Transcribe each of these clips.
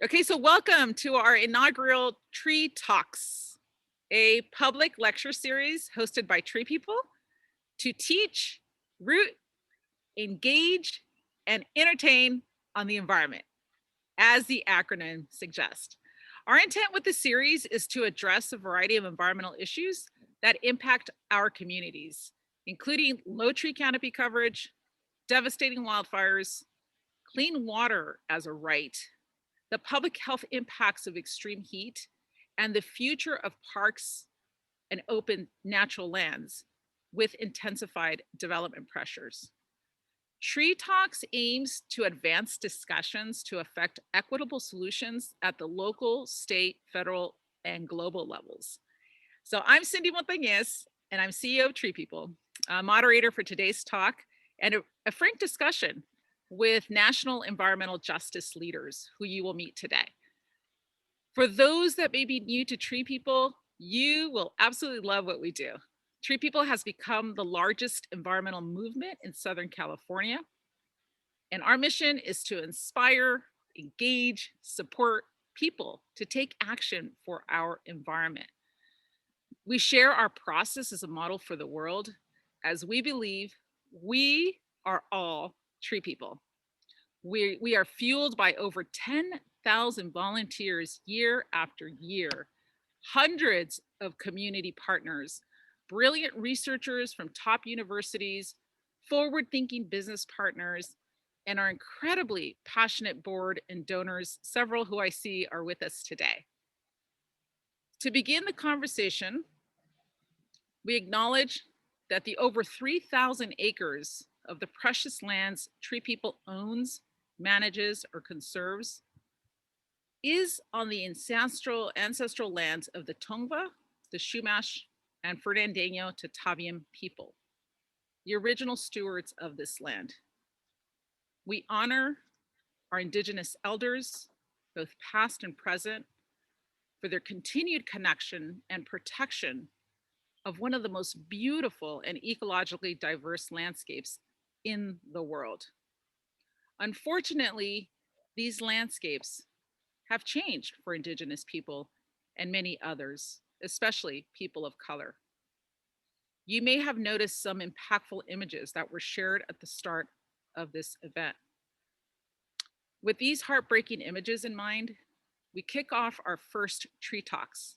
Okay, so welcome to our inaugural Tree Talks, a public lecture series hosted by Tree People to teach, root, engage, and entertain on the environment, as the acronym suggests. Our intent with the series is to address a variety of environmental issues that impact our communities, including low tree canopy coverage, devastating wildfires, clean water as a right, the public health impacts of extreme heat, and the future of parks and open natural lands with intensified development pressures. Tree Talks aims to advance discussions to affect equitable solutions at the local, state, federal, and global levels. So I'm Cindy Montañez, and I'm CEO of Tree People, a moderator for today's talk, and a frank discussion with national environmental justice leaders who you will meet today. For those that may be new to Tree People, you will absolutely love what we do. Tree People has become the largest environmental movement in Southern California, and our mission is to inspire, engage, support people to take action for our environment. We share our process as a model for the world, as we believe we are all Tree People. We are fueled by over 10,000 volunteers year after year, hundreds of community partners, brilliant researchers from top universities, forward-thinking business partners, and our incredibly passionate board and donors, several who I see are with us today. To begin the conversation, we acknowledge that the over 3,000 acres of the precious lands Tree People owns, manages, or conserves is on the ancestral lands of the Tongva, the Chumash, and Fernandeño Tataviam people, the original stewards of this land. We honor our Indigenous elders, both past and present, for their continued connection and protection of one of the most beautiful and ecologically diverse landscapes in the world. Unfortunately, these landscapes have changed for Indigenous people and many others, especially people of color. You may have noticed some impactful images that were shared at the start of this event. With these heartbreaking images in mind, we kick off our first Tree Talks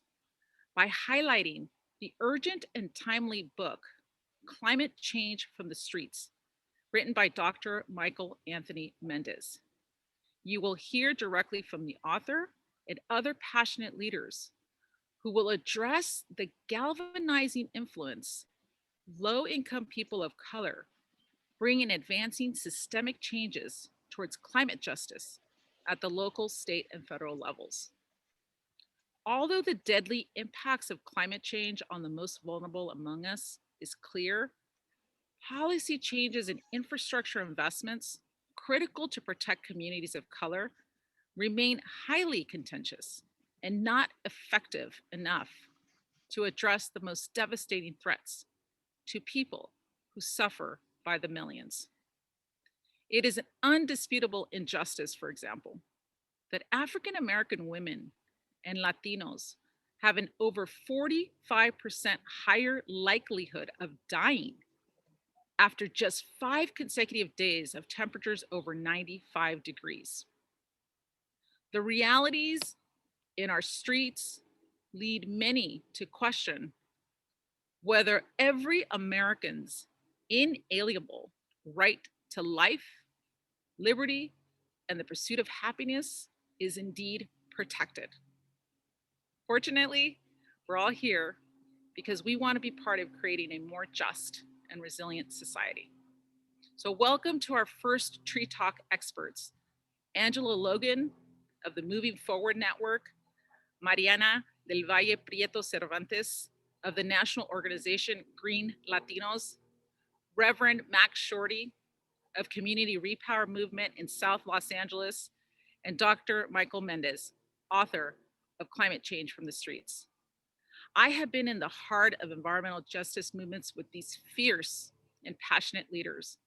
by highlighting the urgent and timely book, Climate Change from the Streets, written by Dr. Michael Anthony Mendes. You will hear directly from the author and other passionate leaders who will address the galvanizing influence low-income people of color bring in advancing systemic changes towards climate justice at the local, state, and federal levels. Although the deadly impacts of climate change on the most vulnerable among us is clear, policy changes and infrastructure investments critical to protect communities of color remain highly contentious and not effective enough to address the most devastating threats to people who suffer by the millions. It is an undisputable injustice, for example, that African American women and Latinos have an over 45% higher likelihood of dying after just 5 consecutive days of temperatures over 95 degrees. The realities in our streets lead many to question whether every American's inalienable right to life, liberty, and the pursuit of happiness is indeed protected. Fortunately, we're all here because we want to be part of creating a more just and resilient society. So welcome to our first Tree Talk experts, Angelo Logan of the Moving Forward Network, Mariana del Valle Prieto Cervantes of the national organization GreenLatinos, Reverend Max Shorty of Community Repower Movement in South Los Angeles, and Dr. Michael Mendez, author of Climate Change from the Streets. I have been in the heart of environmental justice movements with these fierce and passionate leaders,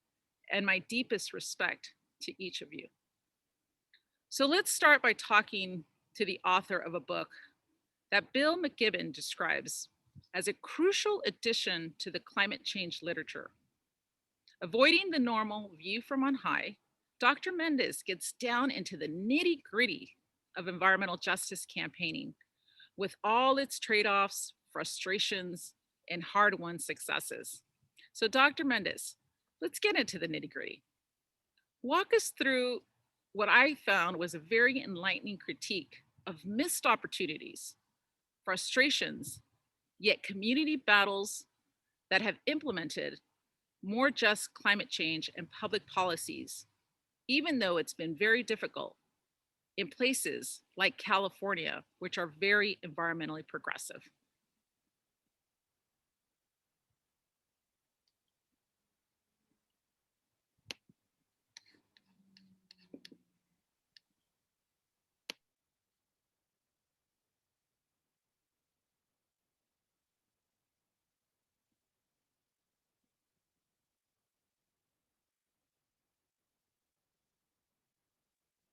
and my deepest respect to each of you. So let's start by talking to the author of a book that Bill McKibben describes as a crucial addition to the climate change literature. Avoiding the normal view from on high, Dr. Mendes gets down into the nitty gritty of environmental justice campaigning with all its trade offs, frustrations, and hard won successes. So, Dr. Mendes, let's get into the nitty gritty. Walk us through what I found was a very enlightening critique of missed opportunities, frustrations, yet community battles that have implemented more just climate change and public policies, even though it's been very difficult in places like California, which are very environmentally progressive.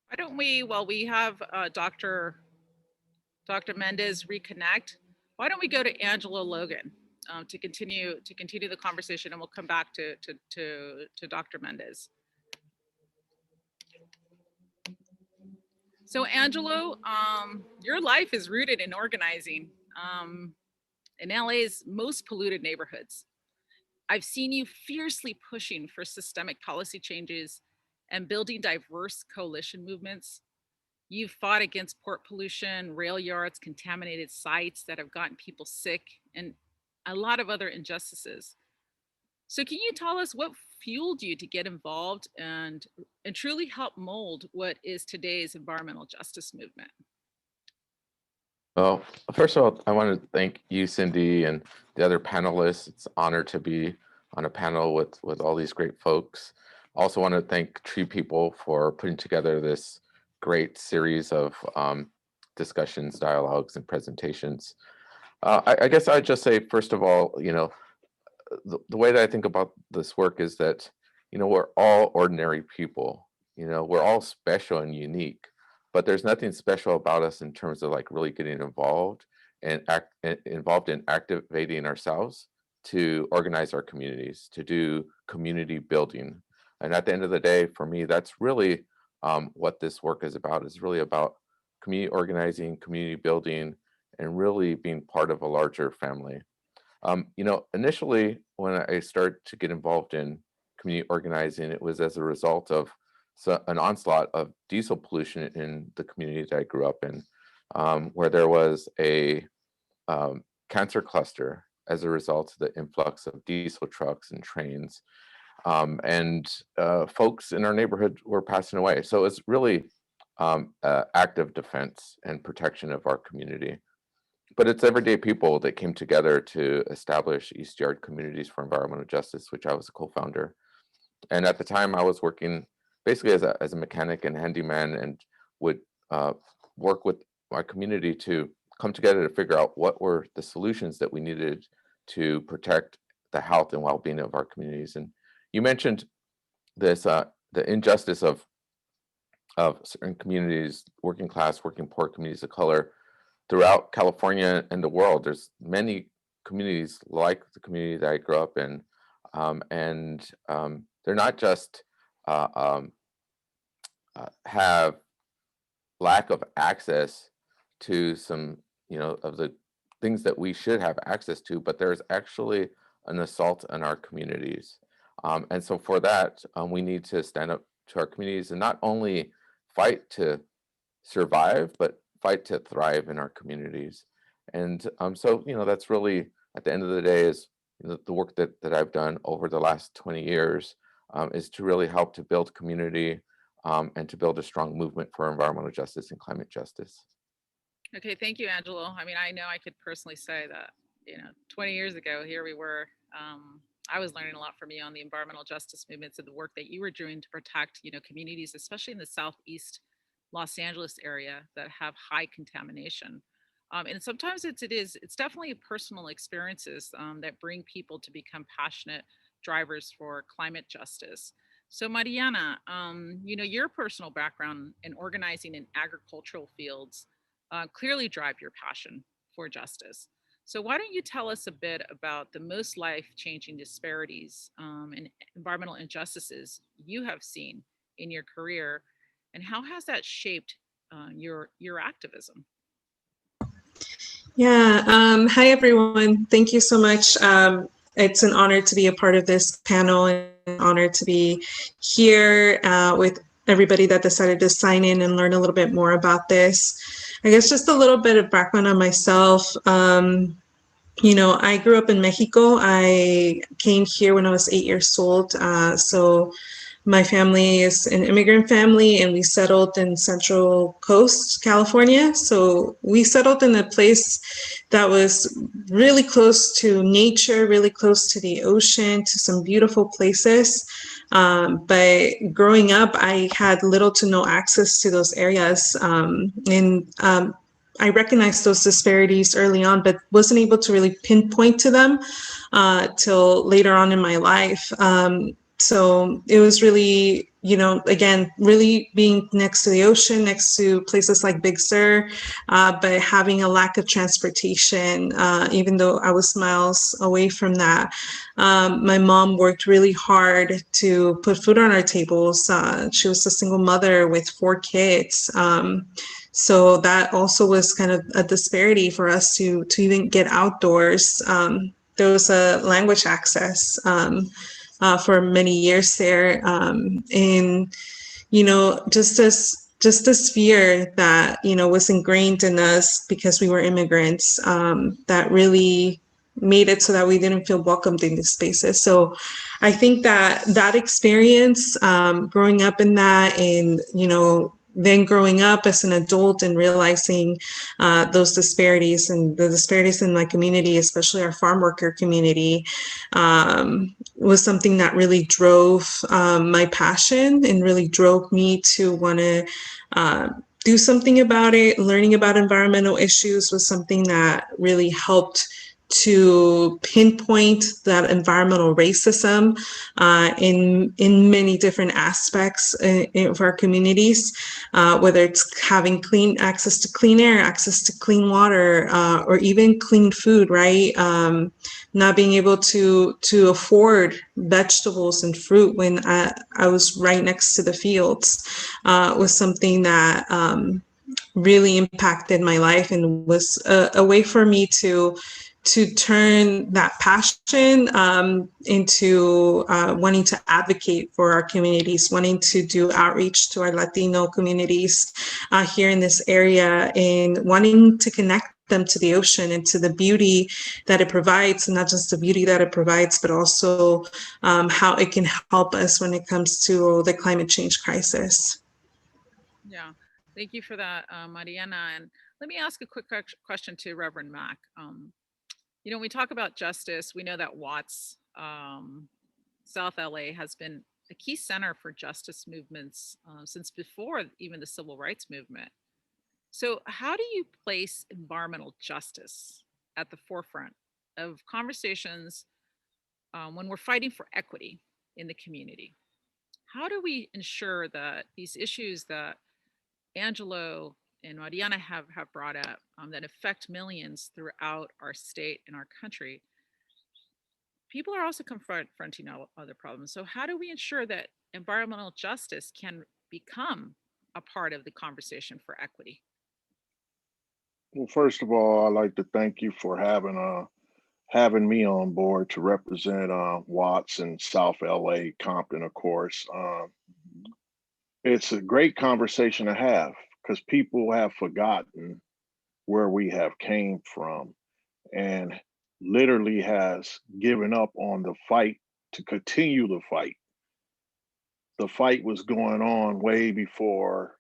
Why don't we, while we have Dr. Mendes reconnect, why don't we go to Angelo Logan to continue the conversation, and we'll come back to Dr. Mendes. So Angelo, your life is rooted in organizing in LA's most polluted neighborhoods. I've seen you fiercely pushing for systemic policy changes and building diverse coalition movements. You've fought against port pollution, rail yards, contaminated sites that have gotten people sick, and a lot of other injustices. So, can you tell us what fueled you to get involved and truly help mold what is today's environmental justice movement? Well, first of all, I want to thank you, Cindy, and the other panelists. It's an honor to be on a panel with all these great folks. Also want to thank TreePeople for putting together this great series of discussions, dialogues, and presentations. I guess I'd just say, first of all, the way that I think about this work is that, we're all ordinary people. We're all special and unique, but there's nothing special about us in terms of like really getting involved and involved in activating ourselves to organize our communities, to do community building. And at the end of the day, for me, that's really what this work is about. It's really about community organizing, community building, and really being part of a larger family. Initially, when I started to get involved in community organizing, it was as a result of an onslaught of diesel pollution in the community that I grew up in, where there was a cancer cluster as a result of the influx of diesel trucks and trains. And folks in our neighborhood were passing away. So it's really active defense and protection of our community. But it's everyday people that came together to establish East Yard Communities for Environmental Justice, which I was a co-founder. And at the time, I was working basically as a mechanic and handyman, and would work with my community to come together to figure out what were the solutions that we needed to protect the health and well-being of our communities. And you mentioned this, the injustice of certain communities, working class, working poor communities of color, throughout California and the world. There's many communities like the community that I grew up in, and they're not just have lack of access to some, of the things that we should have access to, but there's actually an assault on our communities. And so for that, we need to stand up to our communities and not only fight to survive, but fight to thrive in our communities. And so, that's really, at the end of the day, is the work that I've done over the last 20 years is to really help to build community and to build a strong movement for environmental justice and climate justice. Okay, thank you, Angelo. I mean, I know I could personally say that, 20 years ago, here we were. I was learning a lot from you on the environmental justice movements and the work that you were doing to protect, communities, especially in the Southeast Los Angeles area that have high contamination. And sometimes it's definitely personal experiences that bring people to become passionate drivers for climate justice. So Mariana, your personal background in organizing in agricultural fields clearly drive your passion for justice. So why don't you tell us a bit about the most life-changing disparities and environmental injustices you have seen in your career, and how has that shaped your activism? Yeah, hi everyone. Thank you so much. It's an honor to be a part of this panel and an honor to be here with everybody that decided to sign in and learn a little bit more about this. I guess just a little bit of background on myself. I grew up in Mexico. I came here when I was 8 years old. So my family is an immigrant family, and we settled in Central Coast, California. So we settled in a place that was really close to nature, really close to the ocean, to some beautiful places. But growing up, I had little to no access to those areas. I recognized those disparities early on, but wasn't able to really pinpoint to them till later on in my life. So it was really, again, really being next to the ocean, next to places like Big Sur, but having a lack of transportation, even though I was miles away from that. My mom worked really hard to put food on our tables. She was a single mother with 4 kids. So that also was kind of a disparity for us to even get outdoors. There was a language access for many years there, and just this fear that was ingrained in us because we were immigrants, that really made it so that we didn't feel welcomed in these spaces. So I think that experience, growing up in that, and then growing up as an adult and realizing those disparities and the disparities in my community, especially our farm worker community, was something that really drove my passion and really drove me to want to do something about it. Learning about environmental issues was something that really helped to pinpoint that environmental racism in many different aspects of our communities, whether it's having clean access to clean air, access to clean water, or even clean food, right? Not being able to afford vegetables and fruit when I was right next to the fields was something that really impacted my life, and was a way for me to turn that passion into wanting to advocate for our communities, wanting to do outreach to our Latino communities here in this area, and wanting to connect them to the ocean and to the beauty that it provides, and not just the beauty that it provides, but also how it can help us when it comes to the climate change crisis. Yeah, thank you for that, Mariana. And let me ask a quick question to Reverend Mack. When we talk about justice, we know that Watts, South LA, has been a key center for justice movements since before even the civil rights movement. So, how do you place environmental justice at the forefront of conversations when we're fighting for equity in the community? How do we ensure that these issues that Angelo and Mariana have brought up that affect millions throughout our state and our country, people are also confronting other problems. So how do we ensure that environmental justice can become a part of the conversation for equity? Well, first of all, I'd like to thank you for having me on board to represent Watts and South LA, Compton, of course. It's a great conversation to have because people have forgotten where we have came from and literally has given up on the fight to continue the fight. The fight was going on way before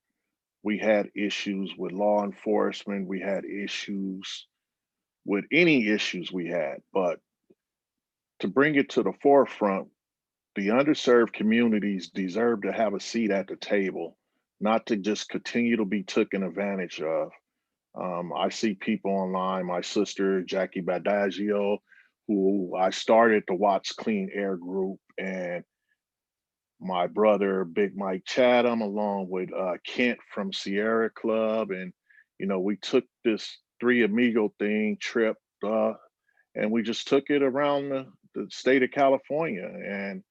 we had issues with law enforcement, we had issues with any issues we had. But to bring it to the forefront, the underserved communities deserve to have a seat at the table, not to just continue to be taken advantage of. I see people online, my sister, Jackie Badagio, who I started the Watts Clean Air Group, and my brother, Big Mike Chatham, along with Kent from Sierra Club. And, you know, we took this Three Amigo thing trip and we just took it around the state of California and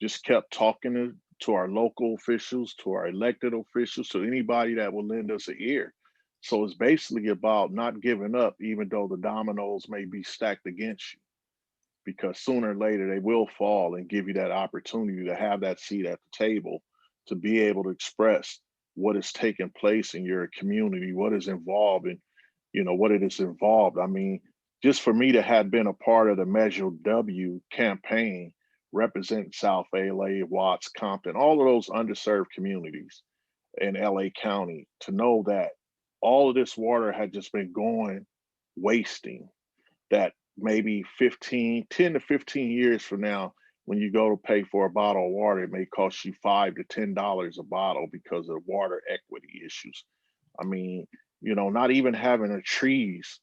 just kept talking to our local officials, to our elected officials, to anybody that will lend us an ear. So it's basically about not giving up, even though the dominoes may be stacked against you, because sooner or later they will fall and give you that opportunity to have that seat at the table, to be able to express what is taking place in your community, what is involved in, you know, what it is involved. I mean, just for me to have been a part of the Measure W campaign, representing South LA, Watts, Compton, all of those underserved communities in LA County, to know that all of this water had just been going wasting, that maybe 10 to 15 years from now, when you go to pay for a bottle of water, it may cost you $5 to $10 a bottle because of water equity issues. I mean, you know, not even having our trees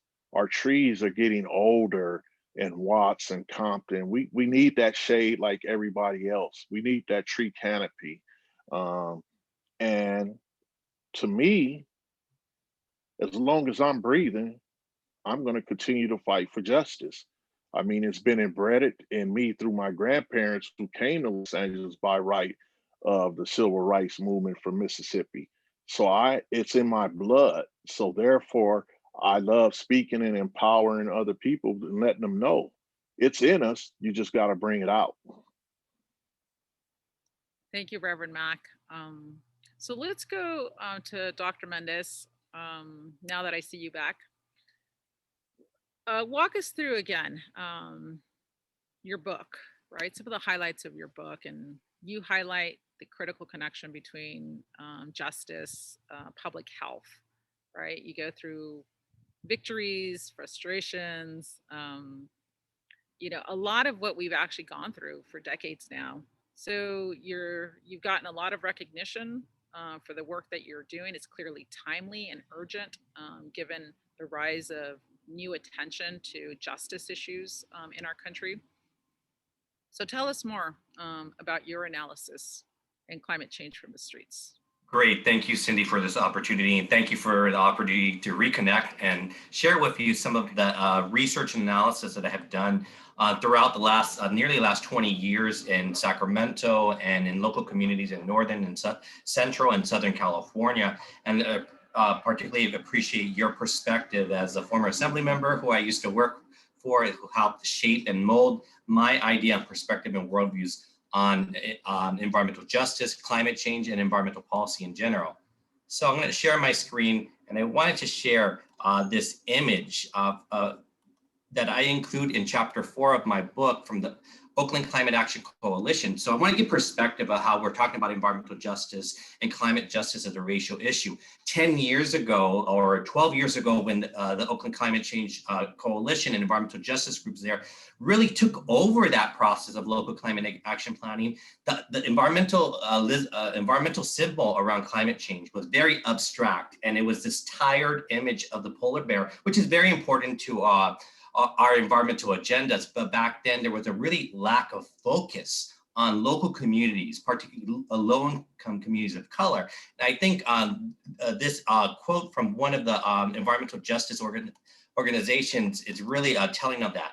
are getting older in Watts and Compton. We need that shade like everybody else. We need that tree canopy. And to me, as long as I'm breathing, I'm going to continue to fight for justice. I mean, it's been embedded in me through my grandparents who came to Los Angeles by right of the civil rights movement from Mississippi. So it's in my blood. So therefore, I love speaking and empowering other people and letting them know it's in us. You just got to bring it out. Thank you, Reverend Mac. So let's go to Dr. Mendes, now that I see you back. Walk us through again your book, right? Some of the highlights of your book, and you highlight the critical connection between justice, public health, right? You go through victories, frustrations, you know, a lot of what we've actually gone through for decades now. So you've gotten a lot of recognition for the work that you're doing. It's clearly timely and urgent, given the rise of new attention to justice issues in our country. So tell us more about your analysis and climate change from the streets. Great. Thank you, Cindy, for this opportunity. And thank you for the opportunity to reconnect and share with you some of the research and analysis that I have done throughout the nearly last 20 years in Sacramento and in local communities in Northern and Central and Southern California. And particularly appreciate your perspective as a former assembly member who I used to work for, who helped shape and mold my idea and perspective and worldviews on environmental justice, climate change, and environmental policy in general. So I'm going to share my screen, and I wanted to share this image of, that I include in chapter 4 of my book from the Oakland Climate Action Coalition. So I want to give perspective of how we're talking about environmental justice and climate justice as a racial issue. 10 years ago, or 12 years ago, when the Oakland Climate Change Coalition and environmental justice groups there really took over that process of local climate action planning, the environmental symbol around climate change was very abstract. And it was this tired image of the polar bear, which is very important to our environmental agendas, but back then there was a really lack of focus on local communities, particularly low-income communities of color. And I think this quote from one of the environmental justice organizations is really telling of that.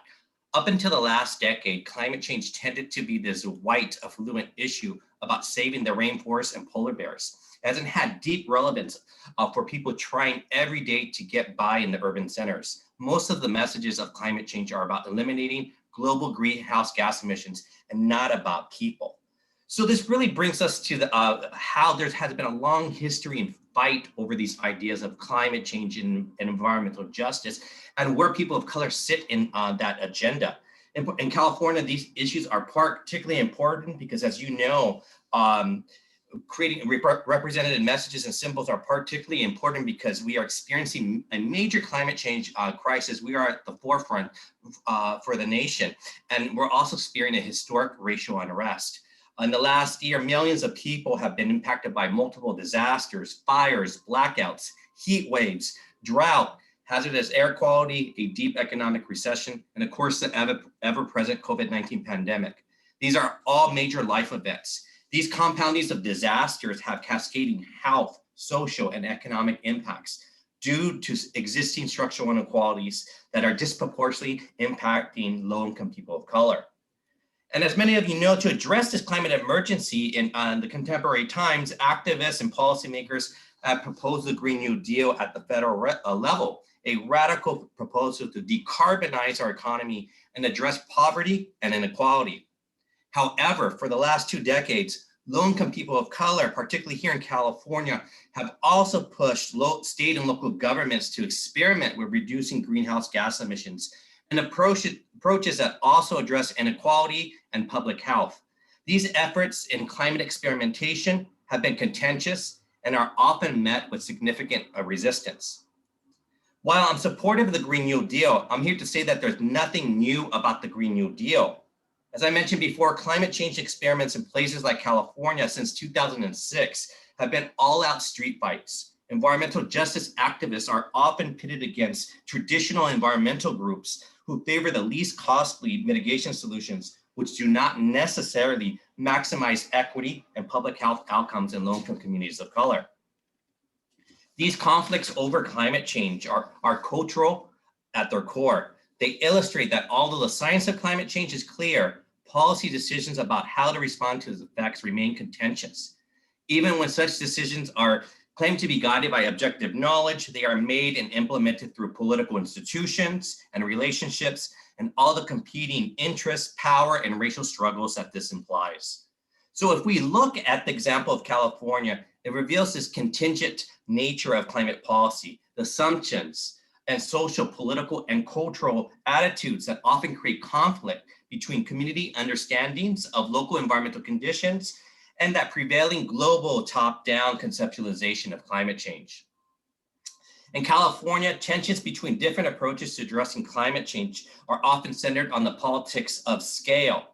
Up until the last decade, climate change tended to be this white, affluent issue about saving the rainforests and polar bears. It hasn't had deep relevance for people trying every day to get by in the urban centers. Most of the messages of climate change are about eliminating global greenhouse gas emissions and not about people. So this really brings us to the, how there has been a long history and fight over these ideas of climate change and environmental justice, and where people of color sit in that agenda. In California, these issues are particularly important because, as you know, creating represented messages and symbols are particularly important because we are experiencing a major climate change crisis. We are at the forefront for the nation, and we're also experiencing a historic racial unrest. In the last year, millions of people have been impacted by multiple disasters, fires, blackouts, heat waves, drought, hazardous air quality, a deep economic recession, and of course, the ever-present COVID-19 pandemic. These are all major life events. These compoundings of disasters have cascading health, social, and economic impacts due to existing structural inequalities that are disproportionately impacting low-income people of color. And as many of you know, to address this climate emergency in the contemporary times, activists and policymakers have proposed the Green New Deal at the federal level, a radical proposal to decarbonize our economy and address poverty and inequality. However, for the last 2 decades, low-income people of color, particularly here in California, have also pushed state and local governments to experiment with reducing greenhouse gas emissions and approaches that also address inequality and public health. These efforts in climate experimentation have been contentious and are often met with significant resistance. While I'm supportive of the Green New Deal, I'm here to say that there's nothing new about the Green New Deal. As I mentioned before, climate change experiments in places like California since 2006 have been all-out street fights. Environmental justice activists are often pitted against traditional environmental groups who favor the least costly mitigation solutions, which do not necessarily maximize equity and public health outcomes in low-income communities of color. These conflicts over climate change are cultural at their core. They illustrate that although the science of climate change is clear, policy decisions about how to respond to its effects remain contentious. Even when such decisions are claimed to be guided by objective knowledge, they are made and implemented through political institutions and relationships and all the competing interests, power, and racial struggles that this implies. So if we look at the example of California, it reveals this contingent nature of climate policy, the assumptions and social, political, and cultural attitudes that often create conflict between community understandings of local environmental conditions and that prevailing global top-down conceptualization of climate change. In California, tensions between different approaches to addressing climate change are often centered on the politics of scale,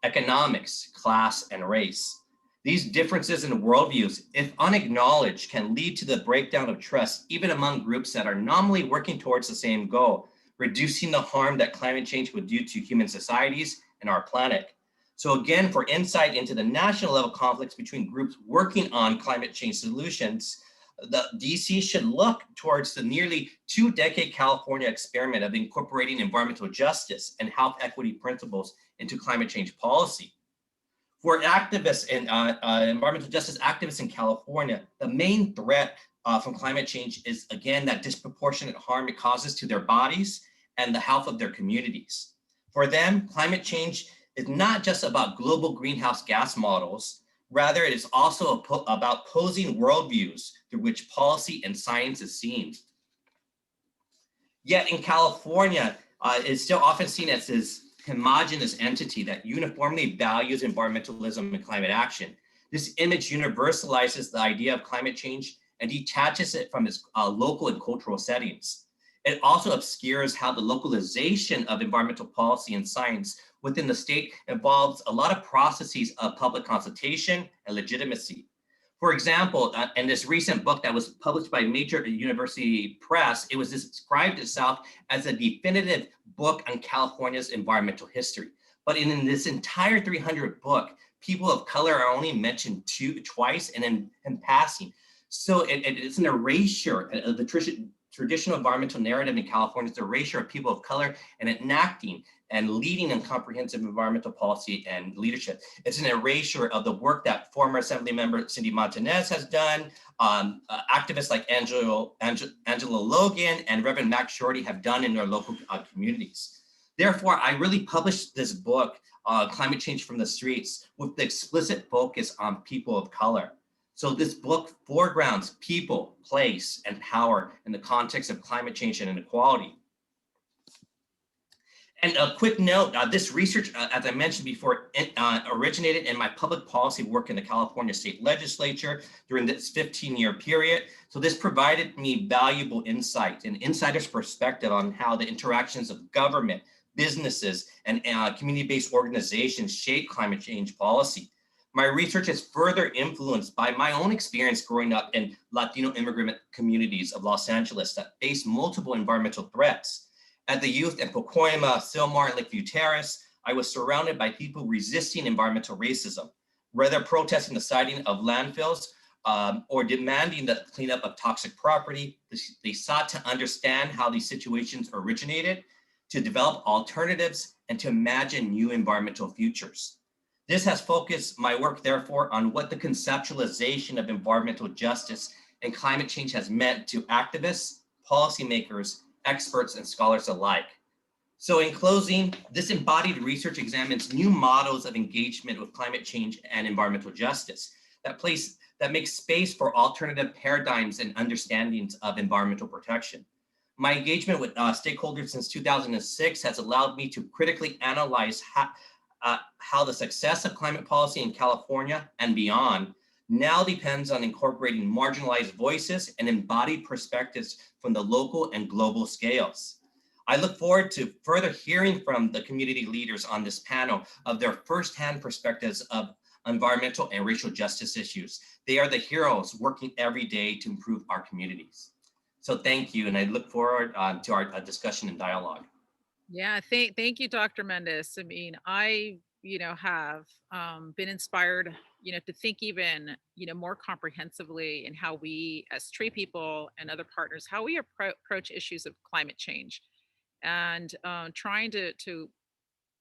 economics, class, and race. These differences in worldviews, if unacknowledged, can lead to the breakdown of trust, even among groups that are nominally working towards the same goal, reducing the harm that climate change would do to human societies and our planet. So again, for insight into the national level conflicts between groups working on climate change solutions, the DC should look towards the nearly 2-decade California experiment of incorporating environmental justice and health equity principles into climate change policy. For activists and environmental justice activists in California, the main threat from climate change is, again, that disproportionate harm it causes to their bodies and the health of their communities. For them, climate change is not just about global greenhouse gas models, rather it is also about posing worldviews through which policy and science is seen. Yet in California, it's still often seen as this homogeneous entity that uniformly values environmentalism and climate action. This image universalizes the idea of climate change and detaches it from its local and cultural settings. It also obscures how the localization of environmental policy and science within the state involves a lot of processes of public consultation and legitimacy. For example, in this recent book that was published by major university press, it was described itself as a definitive book on California's environmental history. But in this entire 300 book, people of color are only mentioned twice and in passing. So it's an erasure of the traditional environmental narrative in California. It's an erasure of people of color and enacting and leading in comprehensive environmental policy and leadership. It's an erasure of the work that former Assembly member Cindy Montañez has done, activists like Angelo Logan and Reverend Max Shorty have done in their local communities. Therefore, I really published this book, Climate Change from the Streets, with the explicit focus on people of color. So this book foregrounds people, place, and power in the context of climate change and inequality. And a quick note, this research, as I mentioned before, originated in my public policy work in the California State Legislature during this 15-year period. So this provided me valuable insight and insider's perspective on how the interactions of government, businesses, and community-based organizations shape climate change policy. My research is further influenced by my own experience growing up in Latino immigrant communities of Los Angeles that face multiple environmental threats. At the youth in Pacoima, Sylmar, and Lakeview Terrace, I was surrounded by people resisting environmental racism. whether protesting the siting of landfills or demanding the cleanup of toxic property. They sought to understand how these situations originated, to develop alternatives, and to imagine new environmental futures. This has focused my work, therefore, on what the conceptualization of environmental justice and climate change has meant to activists, policymakers, experts, and scholars alike. So in closing, this embodied research examines new models of engagement with climate change and environmental justice that makes space for alternative paradigms and understandings of environmental protection. My engagement with stakeholders since 2006 has allowed me to critically analyze how the success of climate policy in California and beyond now depends on incorporating marginalized voices and embodied perspectives from the local and global scales. I look forward to further hearing from the community leaders on this panel of their firsthand perspectives of environmental and racial justice issues. They are the heroes working every day to improve our communities. So thank you, and I look forward to our discussion and dialogue. Yeah, thank you, Dr. Mendes. I mean, I have been inspired, to think even, more comprehensively in how we as tree people and other partners, how we approach issues of climate change, and trying to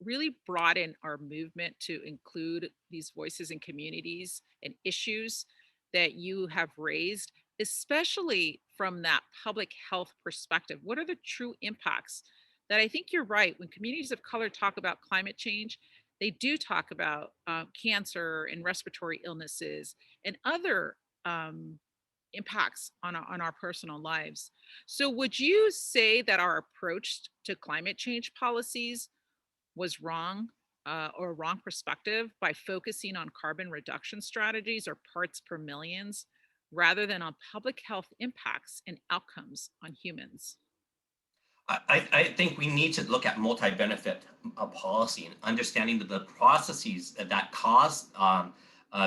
really broaden our movement to include these voices and communities and issues that you have raised, especially from that public health perspective. What are the true impacts? That I think you're right. When communities of color talk about climate change, they do talk about cancer and respiratory illnesses and other impacts on our personal lives. So, would you say that our approach to climate change policies was wrong, or a wrong perspective by focusing on carbon reduction strategies or parts per millions rather than on public health impacts and outcomes on humans? I think we need to look at multi-benefit policy and understanding the processes that cause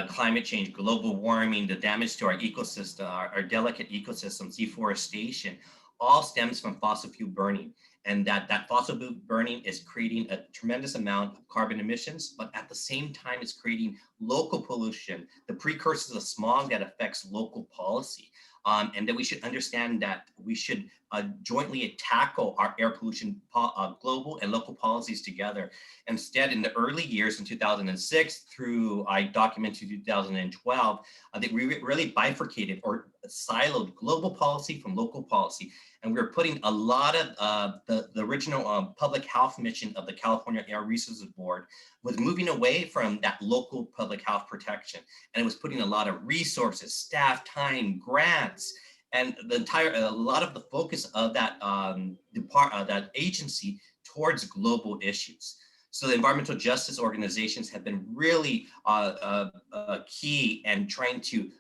climate change, global warming, the damage to our ecosystem, our delicate ecosystems, deforestation, all stems from fossil fuel burning. And that fossil fuel burning is creating a tremendous amount of carbon emissions, but at the same time, it's creating local pollution, the precursors of smog that affects local policy. And that we should understand that we should jointly tackle our air pollution global and local policies together. Instead, in the early years in 2006 through I documented 2012, that we really bifurcated or siloed global policy from local policy. And we were putting a lot of the original public health mission of the California Air Resources Board was moving away from that local public health protection. And it was putting a lot of resources, staff, time, grants, and a lot of the focus of that that agency towards global issues. So the environmental justice organizations have been really key and trying to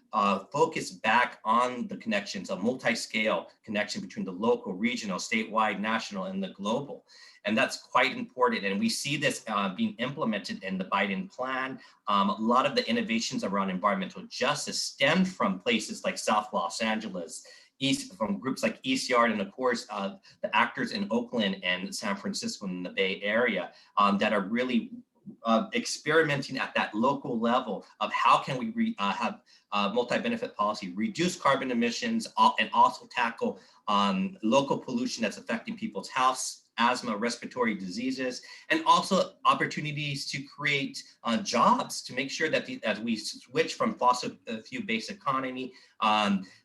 focus back on the connections, a multi-scale connection between the local, regional, statewide, national, and the global. And that's quite important. And we see this being implemented in the Biden plan. A lot of the innovations around environmental justice stemmed from places like South Los Angeles, from groups like ECR, and of course, the actors in Oakland and San Francisco in the Bay Area that are really experimenting at that local level of how can we have multi-benefit policy, reduce carbon emissions, and also tackle local pollution that's affecting people's health, asthma, respiratory diseases, and also opportunities to create jobs to make sure that as we switch from fossil fuel-based economy,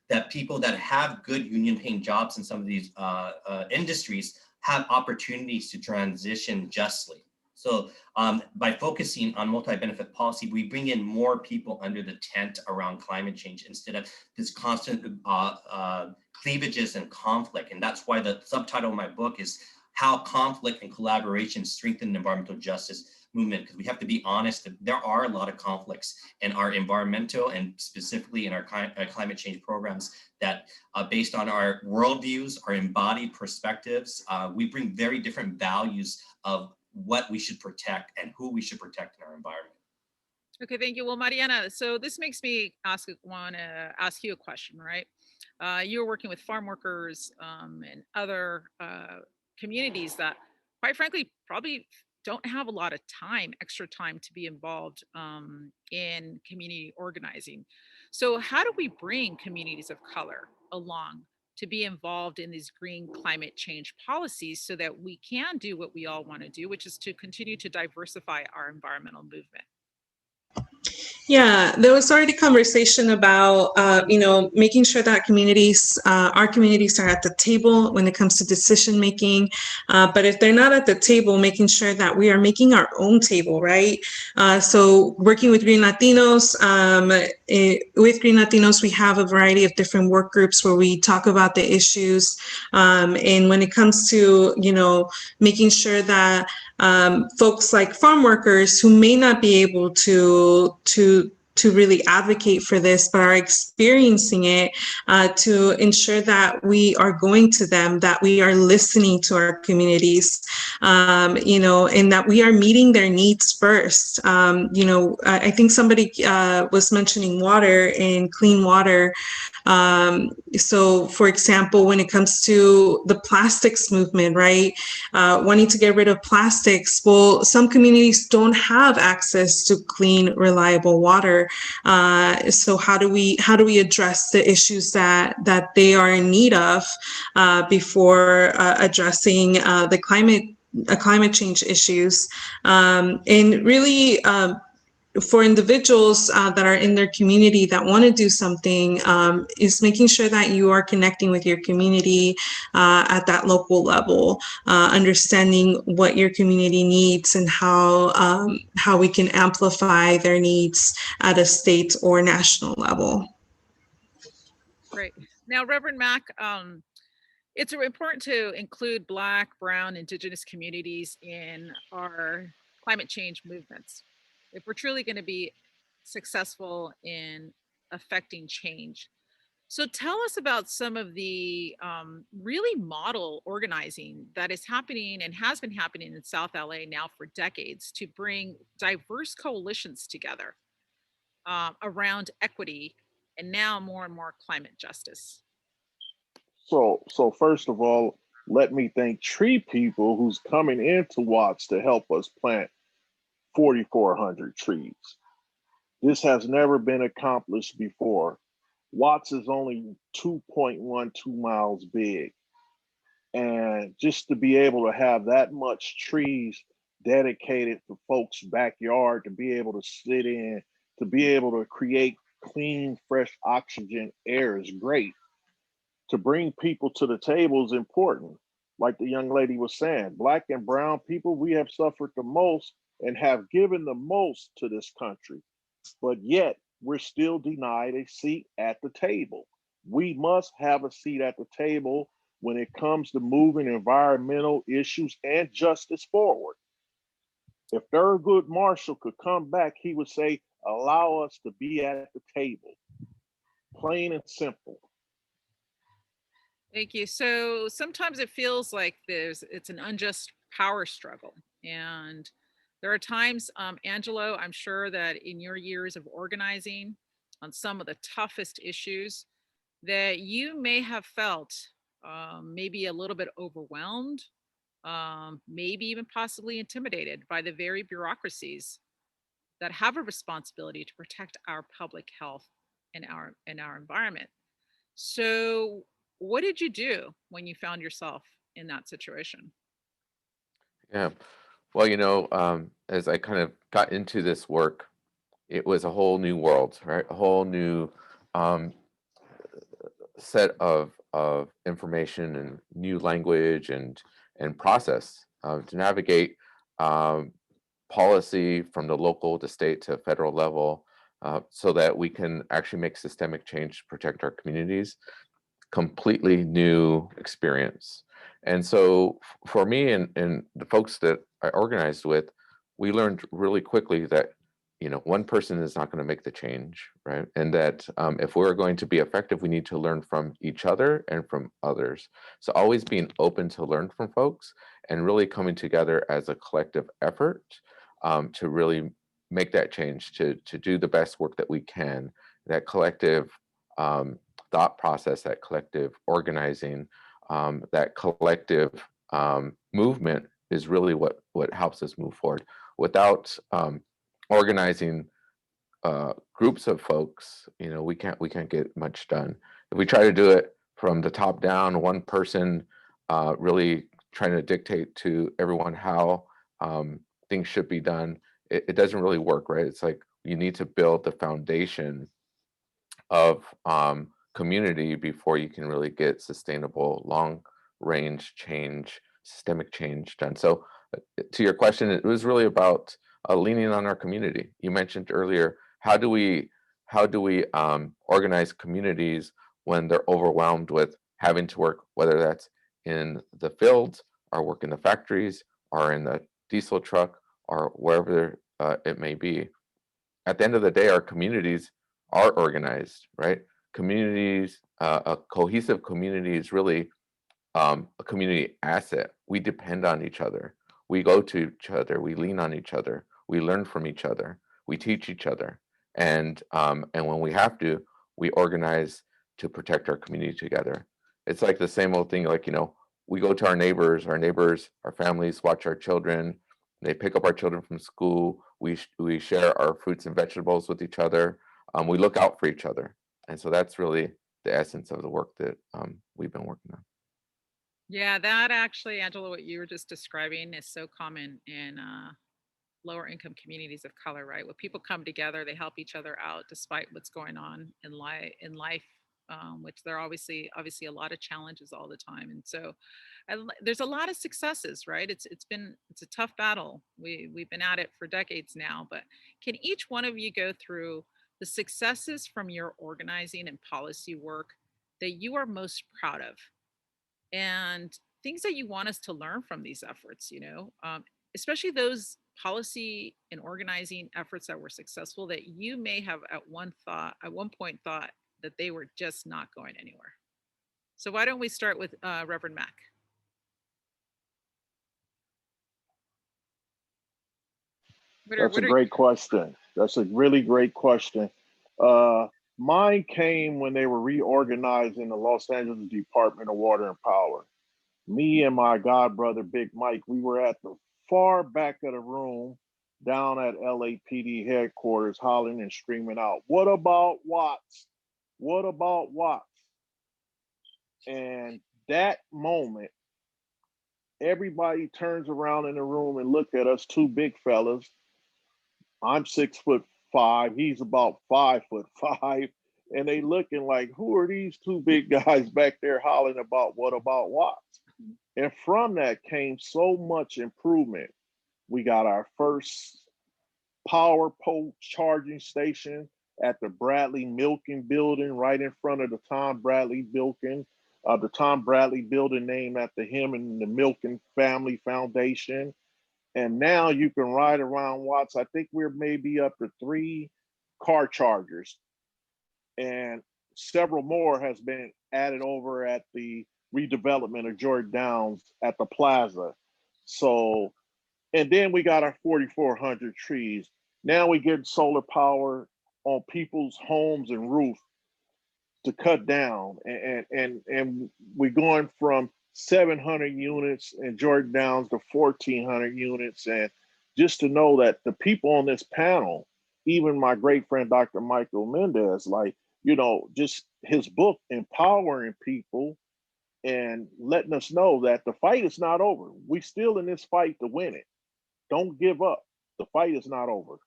that people that have good union-paying jobs in some of these industries have opportunities to transition justly. So by focusing on multi-benefit policy, we bring in more people under the tent around climate change instead of this constant cleavages and conflict. And that's why the subtitle of my book is How Conflict and Collaboration Strengthen the Environmental Justice Movement, because we have to be honest that there are a lot of conflicts in our environmental and specifically in our climate change programs that based on our worldviews, our embodied perspectives, we bring very different values of what we should protect and who we should protect in our environment. Okay, thank you. Well, Mariana, so this makes me want to ask you a question, right? You're working with farm workers and other communities that, quite frankly, probably don't have a lot of time, extra time to be involved in community organizing. So how do we bring communities of color along to be involved in these green climate change policies so that we can do what we all want to do, which is to continue to diversify our environmental movement? Yeah, there was already conversation about, making sure that our communities are at the table when it comes to decision making. But if they're not at the table, making sure that we are making our own table, right? So working with GreenLatinos, we have a variety of different work groups where we talk about the issues. And when it comes to, making sure that folks like farm workers who may not be able to really advocate for this, but are experiencing it, to ensure that we are going to them, that we are listening to our communities, and that we are meeting their needs first. I think somebody was mentioning water and clean water. So, for example, when it comes to the plastics movement, right, wanting to get rid of plastics, well, some communities don't have access to clean, reliable water. So how do we address the issues that they are in need of before addressing the climate change issues, and really for individuals that are in their community that want to do something, is making sure that you are connecting with your community at that local level, understanding what your community needs and how we can amplify their needs at a state or national level. Great. Now, Reverend Mack, it's important to include Black, Brown, Indigenous communities in our climate change movements if we're truly going to be successful in affecting change. So tell us about some of the really model organizing that is happening and has been happening in South LA now for decades to bring diverse coalitions together around equity and now more and more climate justice. So first of all, let me thank TreePeople, who's coming into Watts to help us plant 4,400 trees. This has never been accomplished before. Watts is only 2.12 miles big. And just to be able to have that much trees dedicated to folks' backyard, to be able to sit in, to be able to create clean, fresh oxygen air is great. To bring people to the table is important. Like the young lady was saying, Black and brown people, we have suffered the most and have given the most to this country, but yet we're still denied a seat at the table. We must have a seat at the table when it comes to moving environmental issues and justice forward. If Thurgood Marshall could come back, he would say, allow us to be at the table. Plain and simple. Thank you. So sometimes it feels like it's an unjust power struggle. And there are times, Angelo, I'm sure that in your years of organizing on some of the toughest issues that you may have felt maybe a little bit overwhelmed, maybe even possibly intimidated by the very bureaucracies that have a responsibility to protect our public health and our environment. So what did you do when you found yourself in that situation? Yeah. Well, as I kind of got into this work, it was a whole new world, right? A whole new set of information and new language and process to navigate policy from the local to state to federal level, so that we can actually make systemic change to protect our communities. Completely new experience. And so for me and the folks that I organized with, we learned really quickly that one person is not going to make the change, right? And that if we're going to be effective, we need to learn from each other and from others. So always being open to learn from folks and really coming together as a collective effort to really make that change, to do the best work that we can. That collective thought process, that collective organizing, that collective movement is really what helps us move forward. Without organizing groups of folks, we can't get much done. If we try to do it from the top down, one person really trying to dictate to everyone how things should be done, it doesn't really work, right? It's like you need to build the foundation of community before you can really get sustainable long range change, systemic change done. So to your question, it was really about leaning on our community. You mentioned earlier, how do we organize communities when they're overwhelmed with having to work, whether that's in the fields or work in the factories or in the diesel truck or wherever it may be. At the end of the day, our communities are organized, right? Communities, a cohesive community is really a community asset. We depend on each other. We go to each other. We lean on each other. We learn from each other. We teach each other. And when we have to, we organize to protect our community together. It's like the same old thing, like, we go to our neighbors, our families watch our children. They pick up our children from school. We share our fruits and vegetables with each other. We look out for each other. And so that's really the essence of the work that we've been working on. Yeah, that actually, Angelo, what you were just describing is so common in lower income communities of color, right? When people come together, they help each other out despite what's going on in life, which there are obviously a lot of challenges all the time. And so there's a lot of successes, right? It's a tough battle. We've been at it for decades now, but can each one of you go through the successes from your organizing and policy work that you are most proud of, and things that you want us to learn from these efforts, especially those policy and organizing efforts that were successful that you may have at one point thought that they were just not going anywhere. So why don't we start with Reverend Mack? That's a great question. That's a really great question. Mine came when they were reorganizing the Los Angeles Department of Water and Power. Me and my god brother, Big Mike, we were at the far back of the room down at LAPD headquarters hollering and screaming out, "What about Watts? What about Watts?" And that moment, everybody turns around in the room and look at us, two big fellas. I'm 6'5", he's about 5'5", and they looking like, who are these two big guys back there hollering about what about Watts? And from that came so much improvement. We got our first power pole charging station at the Bradley Milken building right in front of the Tom Bradley building. The Tom Bradley building named after him and the Milken Family Foundation. And now you can ride around Watts. I think we're maybe up to 3 car chargers. And several more has been added over at the redevelopment of Jordan Downs at the plaza. So, and then we got our 4,400 trees. Now we get solar power on people's homes and roofs to cut down. And we're going from 700 units in Jordan Downs to 1,400 units. And just to know that the people on this panel, even my great friend, Dr. Michael Mendez, just his book, Empowering People and letting us know that the fight is not over. We still in this fight to win it. Don't give up. The fight is not over.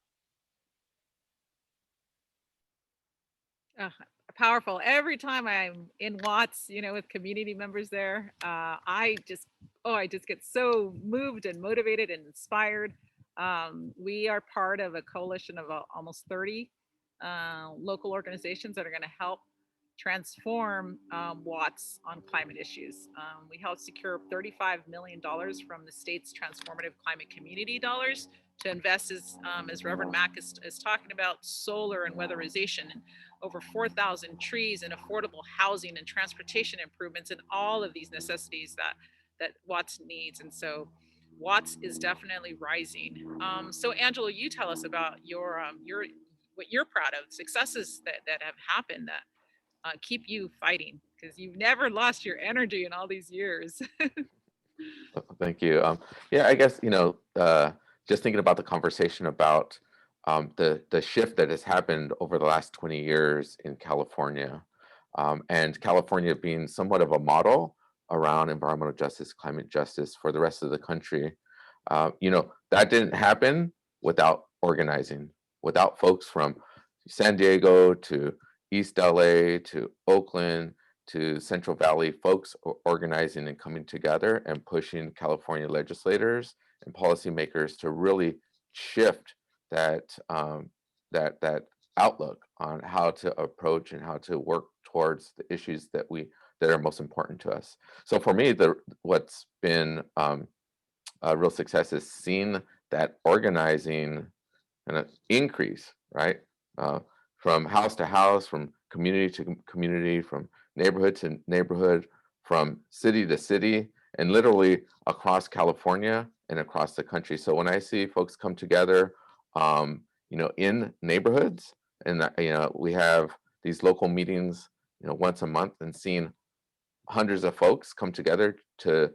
Powerful. Every time I'm in Watts, with community members there, I just get so moved and motivated and inspired. We are part of a coalition of almost 30 local organizations that are going to help transform Watts on climate issues. We helped secure $35 million from the state's transformative climate community dollars to invest, as Reverend Mack is talking about, solar and weatherization, and over 4,000 trees and affordable housing and transportation improvements, and all of these necessities that Watts needs. And so Watts is definitely rising. So Angelo, you tell us about your what you're proud of, successes that have happened that keep you fighting, because you've never lost your energy in all these years. Thank you. Yeah, I guess, just thinking about the conversation about the shift that has happened over the last 20 years in California, and California being somewhat of a model around environmental justice, climate justice for the rest of the country. That didn't happen without organizing, without folks from San Diego to East LA to Oakland to Central Valley, folks organizing and coming together and pushing California legislators and policymakers to really shift that that outlook on how to approach and how to work towards the issues that are most important to us. So for me, what's been a real success is seeing that organizing and an increase, right? From house to house, from community to community, from neighborhood to neighborhood, from city to city, and literally across California and across the country. So when I see folks come together, in neighborhoods, and we have these local meetings, once a month, and seeing hundreds of folks come together to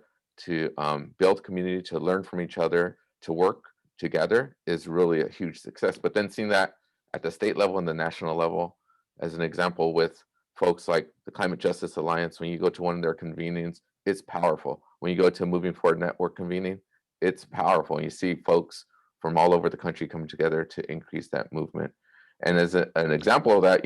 build community, to learn from each other, to work together is really a huge success. But then seeing that at the state level and the national level, as an example with folks like the Climate Justice Alliance, when you go to one of their convenings, it's powerful. When you go to Moving Forward Network convening, it's powerful. And you see folks from all over the country coming together to increase that movement. And as an example of that,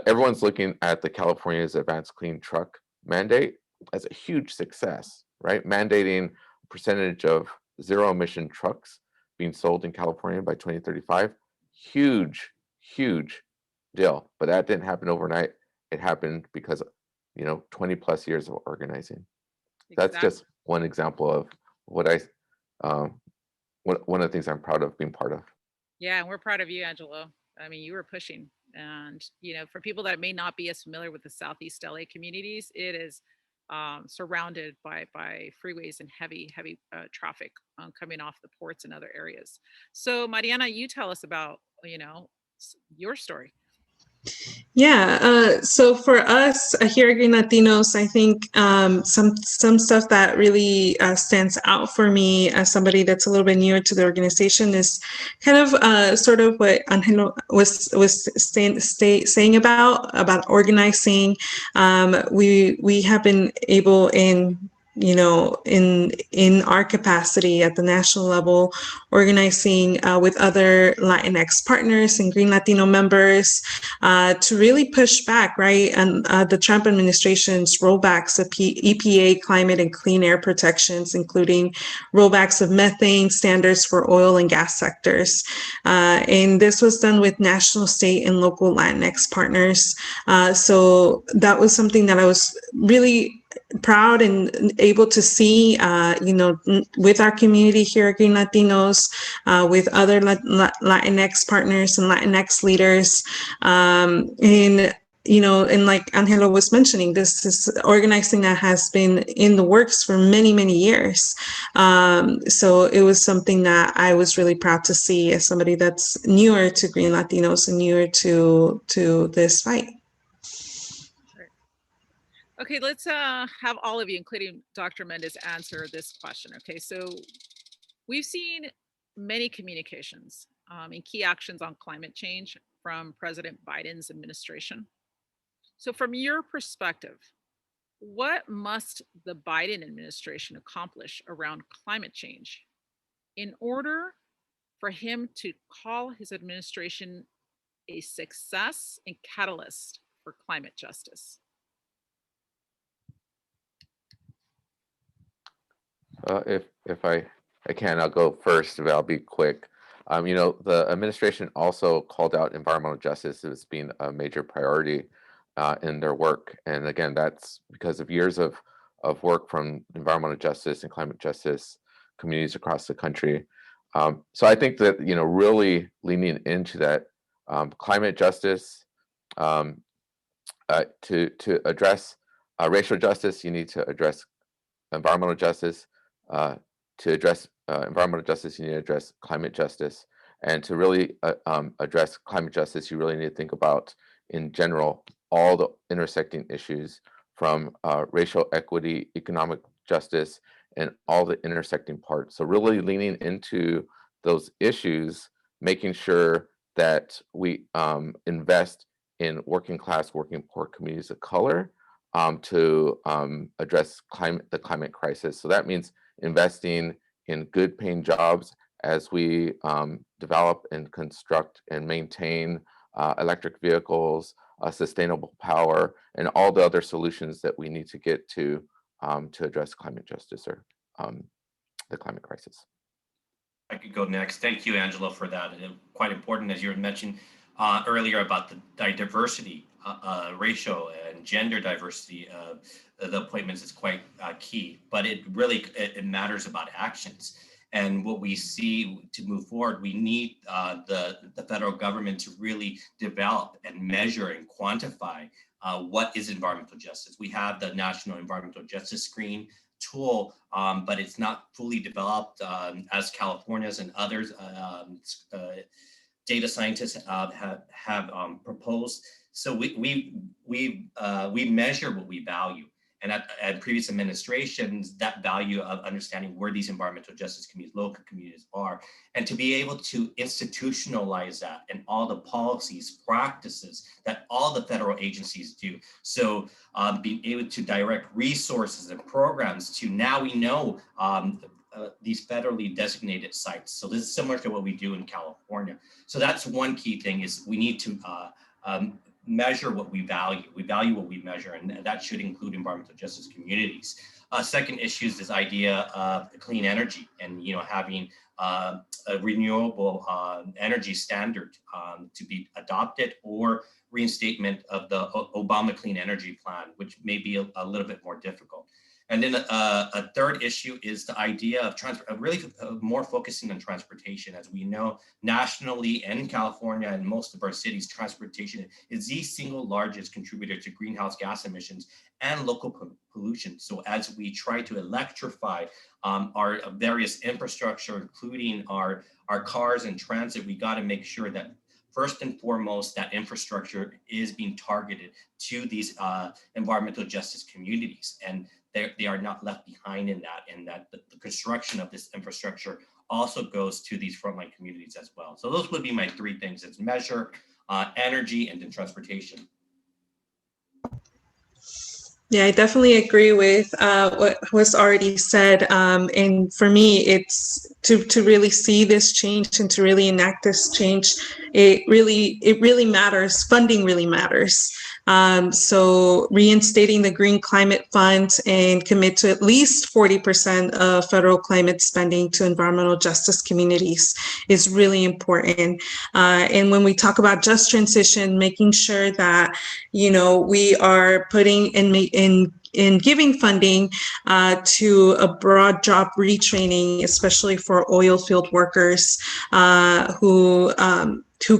everyone's looking at the California's Advanced Clean Truck mandate as a huge success, right? Mandating a percentage of zero emission trucks being sold in California by 2035. Huge, huge deal. But that didn't happen overnight. It happened because, 20 plus years of organizing. Exactly. That's just one example of what one of the things I'm proud of being part of. Yeah, and we're proud of you, Angelo. I mean, you were pushing, and for people that may not be as familiar with the Southeast LA communities, it is surrounded by freeways and heavy traffic coming off the ports and other areas. So Mariana, you tell us about your story. Yeah. So for us here at GreenLatinos, I think some stuff that really stands out for me as somebody that's a little bit newer to the organization is kind of sort of what Angelo was saying about organizing. We have been able in our capacity at the national level, organizing with other Latinx partners and Green Latino members to really push back, right? And the Trump administration's rollbacks of EPA climate and clean air protections, including rollbacks of methane standards for oil and gas sectors. And this was done with national, state, and local Latinx partners. So that was something that I was really proud and able to see, with our community here at GreenLatinos, with other Latinx partners and Latinx leaders. And like Angelo was mentioning, this is organizing that has been in the works for many, many years. So it was something that I was really proud to see as somebody that's newer to GreenLatinos and newer to this fight. Okay, let's have all of you, including Dr. Mendes, answer this question. Okay, so we've seen many communications and key actions on climate change from President Biden's administration. So from your perspective, what must the Biden administration accomplish around climate change in order for him to call his administration a success and catalyst for climate justice? If I can, I'll go first, but I'll be quick. The administration also called out environmental justice as being a major priority in their work. And again, that's because of years of work from environmental justice and climate justice communities across the country. So I think that, really leaning into that climate justice, to address racial justice, you need to address environmental justice. To address environmental justice, you need to address climate justice. And to really address climate justice, you really need to think about, in general, all the intersecting issues from racial equity, economic justice, and all the intersecting parts. So really leaning into those issues, making sure that we invest in working class, working poor communities of color to address the climate crisis. So that means investing in good paying jobs as we develop and construct and maintain electric vehicles, sustainable power, and all the other solutions that we need to get to address climate justice or the climate crisis. I could go next. Thank you, Angelo, for that. Quite important, as you had mentioned earlier, about the diversity, racial and gender diversity of the appointments is quite key. But it really it matters about actions. And what we see to move forward, we need the federal government to really develop and measure and quantify what is environmental justice. We have the National Environmental Justice Screen tool, but it's not fully developed as California's and others data scientists have proposed. So we measure what we value. And at previous administrations, that value of understanding where these environmental justice communities, local communities are, and to be able to institutionalize that and all the policies, practices that all the federal agencies do. So being able to direct resources and programs to now we know these federally designated sites. So this is similar to what we do in California. So that's one key thing is we need to measure what we value. We value what we measure, and that should include environmental justice communities. Second issue is this idea of clean energy and having a renewable energy standard to be adopted, or reinstatement of the Obama Clean Energy Plan, which may be a little bit more difficult. And then a third issue is the idea of really more focusing on transportation. As we know, nationally and in California and most of our cities, transportation is the single largest contributor to greenhouse gas emissions and local pollution. So as we try to electrify our various infrastructure, including our cars and transit, we got to make sure that first and foremost, that infrastructure is being targeted to these environmental justice communities. And they are not left behind in that, and that the construction of this infrastructure also goes to these frontline communities as well. So those would be my three things. It's measure, energy, and then transportation. Yeah, I definitely agree with what was already said. And for me, it's to really see this change and to really enact this change. It really matters. Funding really matters. So reinstating the Green Climate Fund and commit to at least 40% of federal climate spending to environmental justice communities is really important. And when we talk about just transition, making sure that we are putting in giving funding to a broad job retraining, especially for oil field workers who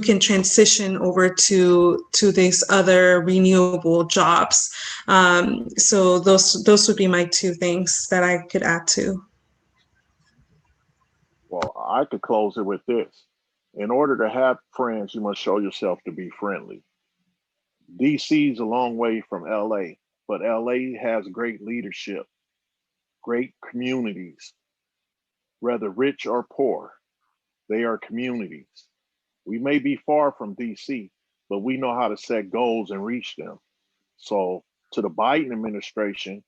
can transition over to these other renewable jobs. So those would be my two things that I could add to. Well, I could close it with this. In order to have friends, you must show yourself to be friendly. DC's a long way from LA, but LA has great leadership, great communities, whether rich or poor. They are communities. We may be far from DC, but we know how to set goals and reach them. So to the Biden administration,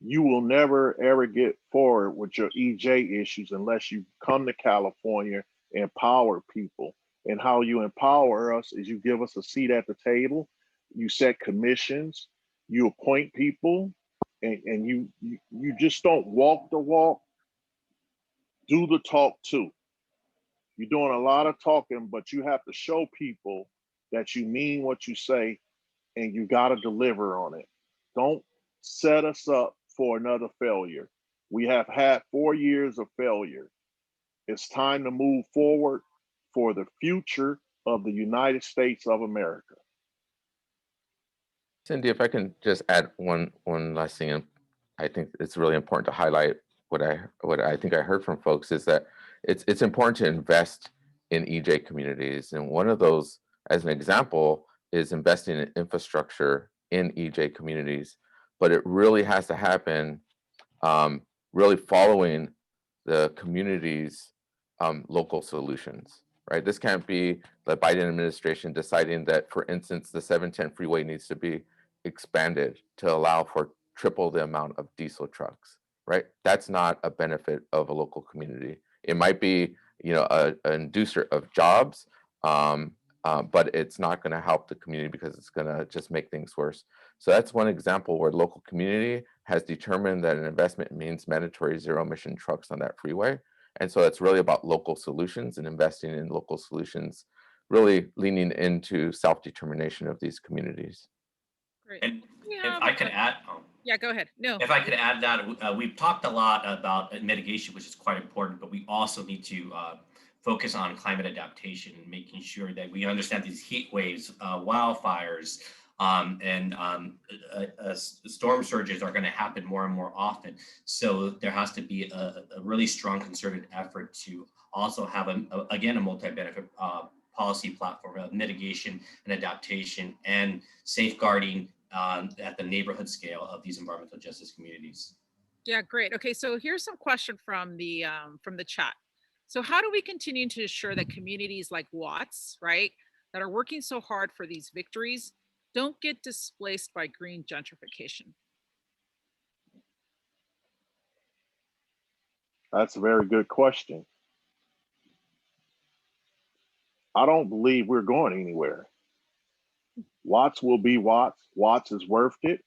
you will never ever get forward with your EJ issues unless you come to California and empower people. And how you empower us is you give us a seat at the table, you set commissions, you appoint people, and you just don't walk the walk, do the talk too. You're doing a lot of talking, but you have to show people that you mean what you say, and you got to deliver on it. Don't set us up for another failure. We have had 4 years of failure. It's time to move forward for the future of the United States of America. Cindy, if I can just add one last thing, I think it's really important to highlight what I think I heard from folks is that it's important to invest in EJ communities. And one of those, as an example, is investing in infrastructure in EJ communities. But it really has to happen really following the community's local solutions, right? This can't be the Biden administration deciding that, for instance, the 710 freeway needs to be expanded to allow for triple the amount of diesel trucks, right? That's not a benefit of a local community. It might be, you know, an inducer of jobs, but it's not going to help the community because it's going to just make things worse. So that's one example where local community has determined that an investment means mandatory zero emission trucks on that freeway. And so it's really about local solutions and investing in local solutions, really leaning into self-determination of these communities. Great. And if I could add, yeah, go ahead. No. If I could add that, we've talked a lot about mitigation, which is quite important, but we also need to focus on climate adaptation and making sure that we understand these heat waves, wildfires, and storm surges are going to happen more and more often. So there has to be a really strong concerted effort to also have, again, a multi-benefit policy platform of mitigation and adaptation and safeguarding at the neighborhood scale of these environmental justice communities. Yeah, great. Okay, so here's some question from the chat. So how do we continue to ensure that communities like Watts, right, that are working so hard for these victories, don't get displaced by green gentrification? That's a very good question. I don't believe we're going anywhere. Watts will be Watts. Watts is worth it.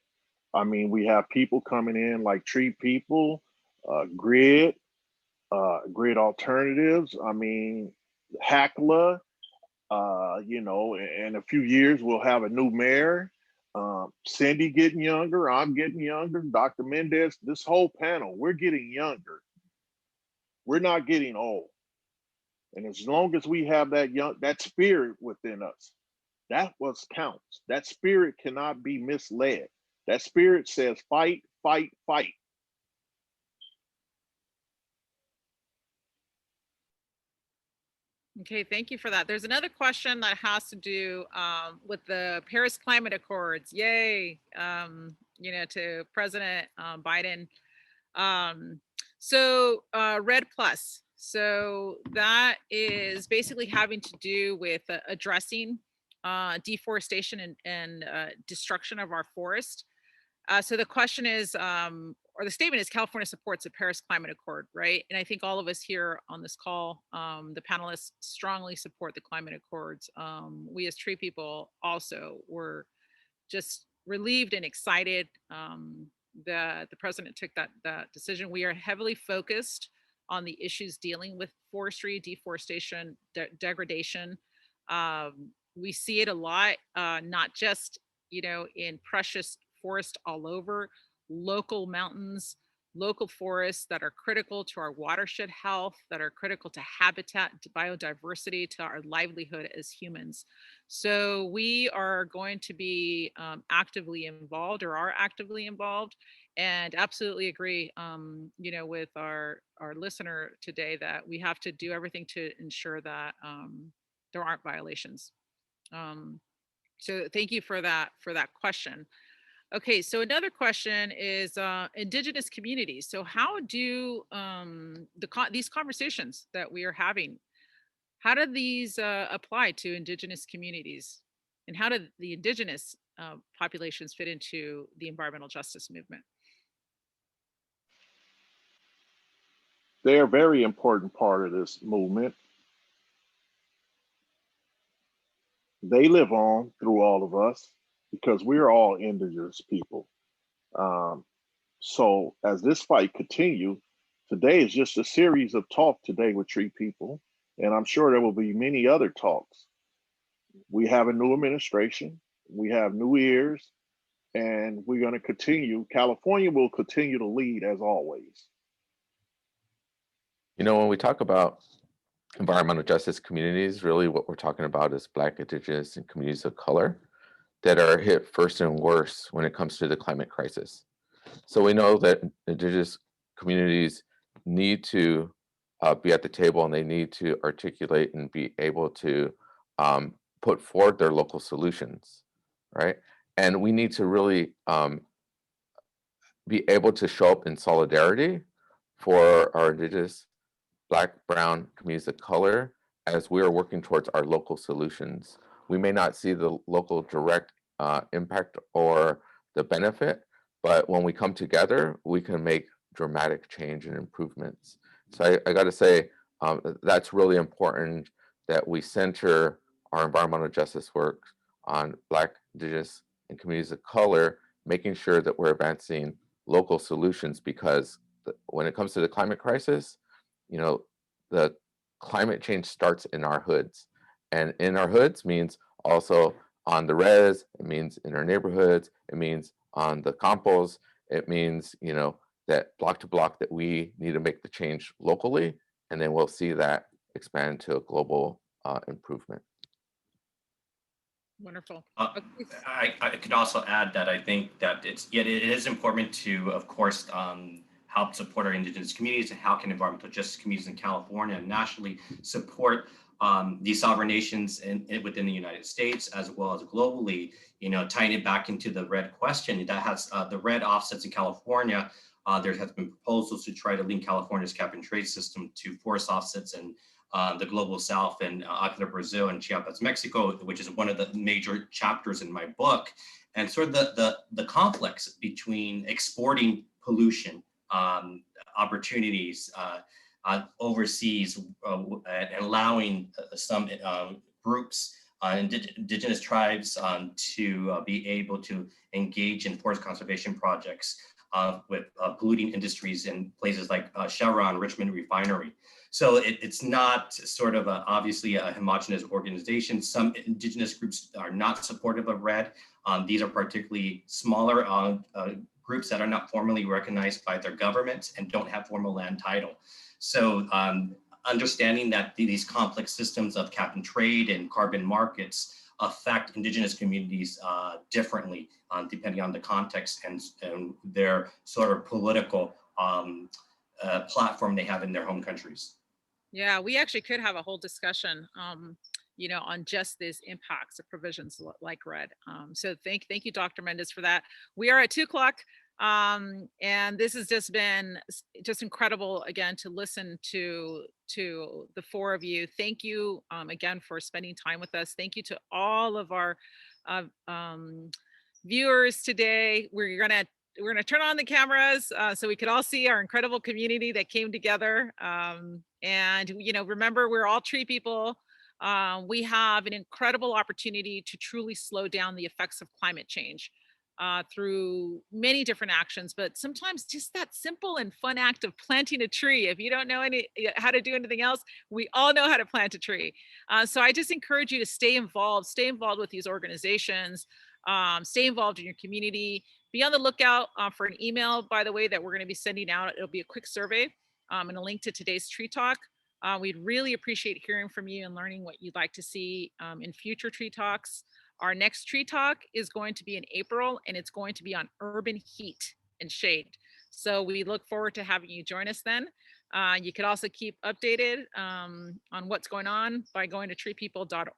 I mean, we have people coming in like TreePeople, Grid Alternatives. I mean, Hackla. You know, in a few years we'll have a new mayor. Cindy getting younger. I'm getting younger. Dr. Mendez. This whole panel, we're getting younger. We're not getting old. And as long as we have that spirit within us, that what counts. That spirit cannot be misled. That spirit says fight, fight, fight. Okay, thank you for that. There's another question that has to do with the Paris Climate Accords. Yay, you know, to President Biden. So Red Plus. So that is basically having to do with addressing deforestation and destruction of our forest. So the question is, or the statement is, California supports the Paris Climate Accord, right? And I think all of us here on this call, the panelists, strongly support the climate accords. We as TreePeople also were just relieved and excited that the president took that decision. We are heavily focused on the issues dealing with forestry, deforestation, degradation. We see it a lot, not just, you know, in precious forest all over, local mountains, local forests that are critical to our watershed health, that are critical to habitat, to biodiversity, to our livelihood as humans. So we are going to be actively involved, or are actively involved, and absolutely agree, you know, with our listener today that we have to do everything to ensure that there aren't violations. So thank you for that question. Okay, so another question is Indigenous communities. So how do these conversations that we are having, how do these apply to Indigenous communities? And how do the Indigenous populations fit into the environmental justice movement? They're a very important part of this movement. They live on through all of us because we're all indigenous people. So as this fight continues, today is just a series of talk today with TreePeople, and I'm sure there will be many other talks. We have a new administration, we have new ears, and we're going to continue. California will continue to lead as always. You know, when we talk about environmental justice communities, really what we're talking about is Black, Indigenous, and communities of color that are hit first and worst when it comes to the climate crisis. So we know that Indigenous communities need to be at the table, and they need to articulate and be able to put forward their local solutions, right? And we need to really be able to show up in solidarity for our Indigenous, Black, Brown communities of color as we are working towards our local solutions. We may not see the local direct impact or the benefit, but when we come together, we can make dramatic change and improvements. So I got to say, that's really important that we center our environmental justice work on Black, Indigenous, and communities of color, making sure that we're advancing local solutions, because when it comes to the climate crisis, you know, the climate change starts in our hoods, and in our hoods means also on the res, it means in our neighborhoods, it means on the campos, it means, you know, that block to block that we need to make the change locally, and then we'll see that expand to a global improvement. Wonderful. I could also add that I think that it is important to, of course, help support our Indigenous communities, and how can environmental justice communities in California and nationally support these sovereign nations within the United States as well as globally. You know, tying it back into the RED question, that has the RED offsets in California. There has been proposals to try to link California's cap and trade system to forest offsets in the global south and Acre, Brazil, and Chiapas, Mexico, which is one of the major chapters in my book. And sort of the conflicts between exporting pollution opportunities overseas and allowing some groups, indigenous tribes, to be able to engage in forest conservation projects with polluting industries in places like Chevron, Richmond Refinery. So it's not sort of obviously a homogenous organization. Some indigenous groups are not supportive of RED. These are particularly smaller groups that are not formally recognized by their government and don't have formal land title. So understanding that these complex systems of cap and trade and carbon markets affect indigenous communities differently, depending on the context and their sort of political platform they have in their home countries. Yeah, we actually could have a whole discussion, you know, on just these impacts of provisions like RED. So thank you, Dr. Mendez, for that. We are at 2:00. And this has just been just incredible, again, to listen to the four of you. Thank you again for spending time with us. Thank you to all of our viewers today. We're gonna turn on the cameras so we could all see our incredible community that came together. And you know, remember, we're all tree people. We have an incredible opportunity to truly slow down the effects of climate change through many different actions, but sometimes just that simple and fun act of planting a tree. If you don't know how to do anything else, we all know how to plant a tree. So I just encourage you to stay involved with these organizations, stay involved in your community. Be on the lookout for an email, by the way, that we're going to be sending out. It'll be a quick survey and a link to today's Tree Talk. We'd really appreciate hearing from you and learning what you'd like to see in future Tree Talks. Our next Tree Talk is going to be in April, and it's going to be on urban heat and shade. So we look forward to having you join us then. You could also keep updated on what's going on by going to treepeople.org.